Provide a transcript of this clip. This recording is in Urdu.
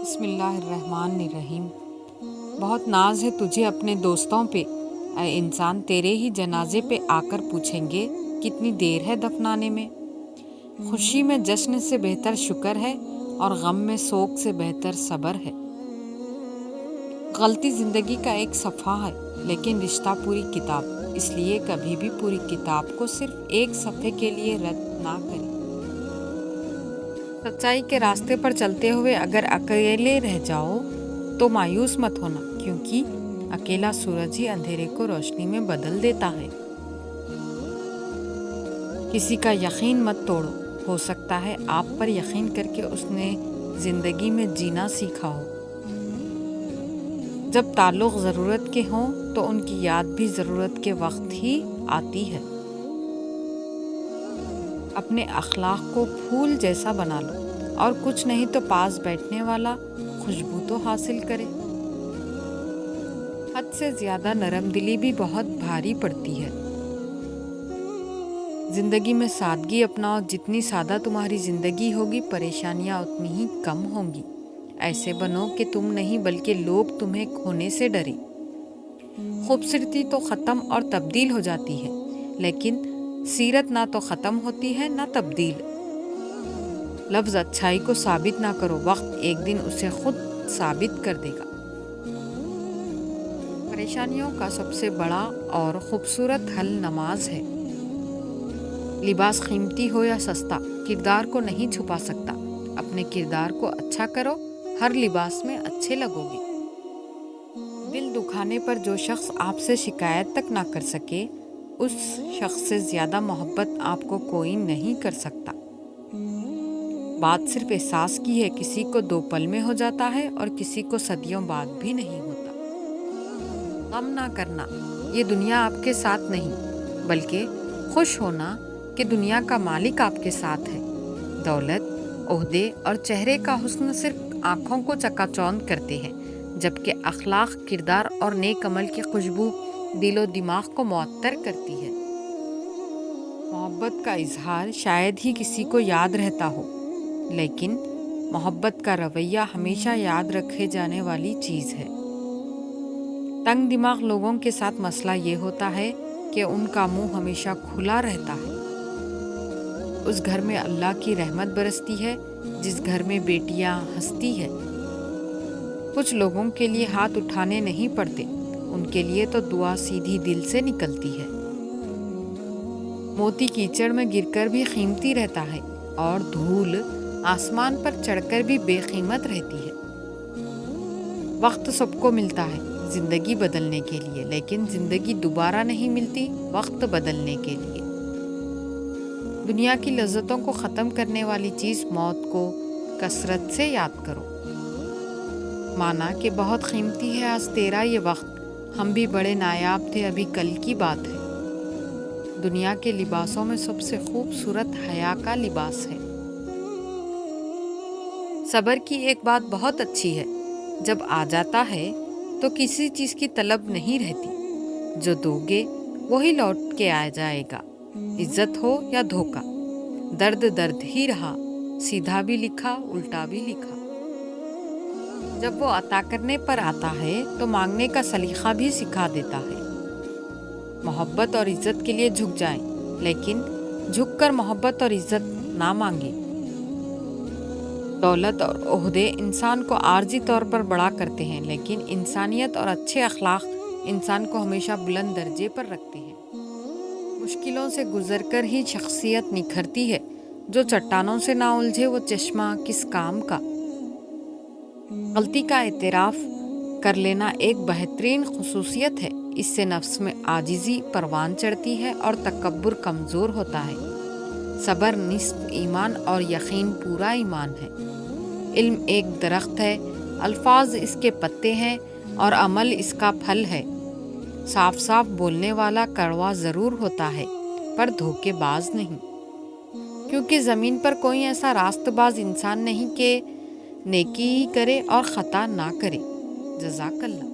بسم اللہ الرحمن الرحیم۔ بہت ناز ہے تجھے اپنے دوستوں پہ، اے انسان تیرے ہی جنازے پہ آ کر پوچھیں گے کتنی دیر ہے دفنانے میں۔ خوشی میں جشن سے بہتر شکر ہے، اور غم میں سوگ سے بہتر صبر ہے۔ غلطی زندگی کا ایک صفحہ ہے، لیکن رشتہ پوری کتاب، اس لیے کبھی بھی پوری کتاب کو صرف ایک صفحے کے لیے رد نہ کریں۔ سچائی کے راستے پر چلتے ہوئے اگر اکیلے رہ جاؤ تو مایوس مت ہونا، کیونکہ اکیلا سورج ہی اندھیرے کو روشنی میں بدل دیتا ہے۔ کسی کا یقین مت توڑو، ہو سکتا ہے آپ پر یقین کر کے اس نے زندگی میں جینا سیکھا ہو۔ جب تعلق ضرورت کے ہوں تو ان کی یاد بھی ضرورت کے وقت ہی آتی ہے۔ اپنے اخلاق کو پھول جیسا بنا لو، اور کچھ نہیں تو پاس بیٹھنے والا خوشبو تو حاصل کرے۔ حد سے زیادہ نرم دلی بھی بہت بھاری پڑتی ہے۔ زندگی میں سادگی اپناؤ، جتنی سادہ تمہاری زندگی ہوگی پریشانیاں اتنی ہی کم ہوں گی۔ ایسے بنو کہ تم نہیں بلکہ لوگ تمہیں کھونے سے ڈرے۔ خوبصورتی تو ختم اور تبدیل ہو جاتی ہے، لیکن سیرت نہ تو ختم ہوتی ہے نہ تبدیل۔ لفظ اچھائی کو ثابت نہ کرو، وقت ایک دن اسے خود ثابت کر دے گا۔ پریشانیوں کا سب سے بڑا اور خوبصورت حل نماز ہے۔ لباس قیمتی ہو یا سستا، کردار کو نہیں چھپا سکتا۔ اپنے کردار کو اچھا کرو، ہر لباس میں اچھے لگو گے۔ دل دکھانے پر جو شخص آپ سے شکایت تک نہ کر سکے، اس شخص سے زیادہ محبت آپ کو کوئی نہیں کر سکتا۔ بات صرف احساس کی ہے، کسی کو 2 پل میں ہو جاتا ہے اور کسی کو صدیوں بعد بھی نہیں ہوتا۔ غم نہ کرنا، یہ دنیا آپ کے ساتھ نہیں، بلکہ خوش ہونا کہ دنیا کا مالک آپ کے ساتھ ہے۔ دولت، عہدے اور چہرے کا حسن صرف آنکھوں کو چکا چوند کرتے ہیں، جبکہ اخلاق، کردار اور نیک عمل کی خوشبو دل و دماغ کو معطر کرتی ہے۔ محبت کا اظہار شاید ہی کسی کو یاد رہتا ہو، لیکن محبت کا رویہ ہمیشہ یاد رکھے جانے والی چیز ہے۔ تنگ دماغ لوگوں کے ساتھ مسئلہ یہ ہوتا ہے کہ ان کا منہ ہمیشہ کھلا رہتا ہے۔ اس گھر میں اللہ کی رحمت برستی ہے جس گھر میں بیٹیاں ہنستی ہے۔ کچھ لوگوں کے لیے ہاتھ اٹھانے نہیں پڑتے، ان کے لیے تو دعا سیدھی دل سے نکلتی ہے۔ موتی کیچڑ میں گر کر بھی قیمتی رہتا ہے، اور دھول آسمان پر چڑھ کر بھی بے قیمت رہتی ہے۔ وقت سب کو ملتا ہے زندگی بدلنے کے لیے، لیکن زندگی دوبارہ نہیں ملتی وقت بدلنے کے لیے۔ دنیا کی لذتوں کو ختم کرنے والی چیز موت کو کثرت سے یاد کرو۔ مانا کہ بہت قیمتی ہے آج تیرا یہ وقت، ہم بھی بڑے نایاب تھے ابھی کل کی بات ہے۔ دنیا کے لباسوں میں سب سے خوبصورت حیا کا لباس ہے۔ صبر کی ایک بات بہت اچھی ہے، جب آ جاتا ہے تو کسی چیز کی طلب نہیں رہتی، جو دو گے وہی لوٹ کے آ جائے گا، عزت ہو یا دھوکہ۔ درد درد ہی رہا، سیدھا بھی لکھا الٹا بھی لکھا۔ جب وہ عطا کرنے پر آتا ہے تو مانگنے کا سلیقہ بھی سکھا دیتا ہے۔ محبت اور عزت کے لیے جھک جائیں، لیکن جھک کر محبت اور عزت نہ مانگیں۔ دولت اور عہدے انسان کو عارضی طور پر بڑا کرتے ہیں، لیکن انسانیت اور اچھے اخلاق انسان کو ہمیشہ بلند درجے پر رکھتے ہیں۔ مشکلوں سے گزر کر ہی شخصیت نکھرتی ہے، جو چٹانوں سے نہ الجھے وہ چشمہ کس کام کا۔ غلطی کا اعتراف کر لینا ایک بہترین خصوصیت ہے، اس سے نفس میں عاجزی پروان چڑھتی ہے اور تکبر کمزور ہوتا ہے۔ صبر نصف ایمان اور یقین پورا ایمان ہے۔ علم ایک درخت ہے، الفاظ اس کے پتے ہیں اور عمل اس کا پھل ہے۔ صاف صاف بولنے والا کڑوا ضرور ہوتا ہے، پر دھوکے باز نہیں، کیونکہ زمین پر کوئی ایسا راست باز انسان نہیں کہ نیکی ہی کرے اور خطا نہ کرے۔ جزاک اللہ۔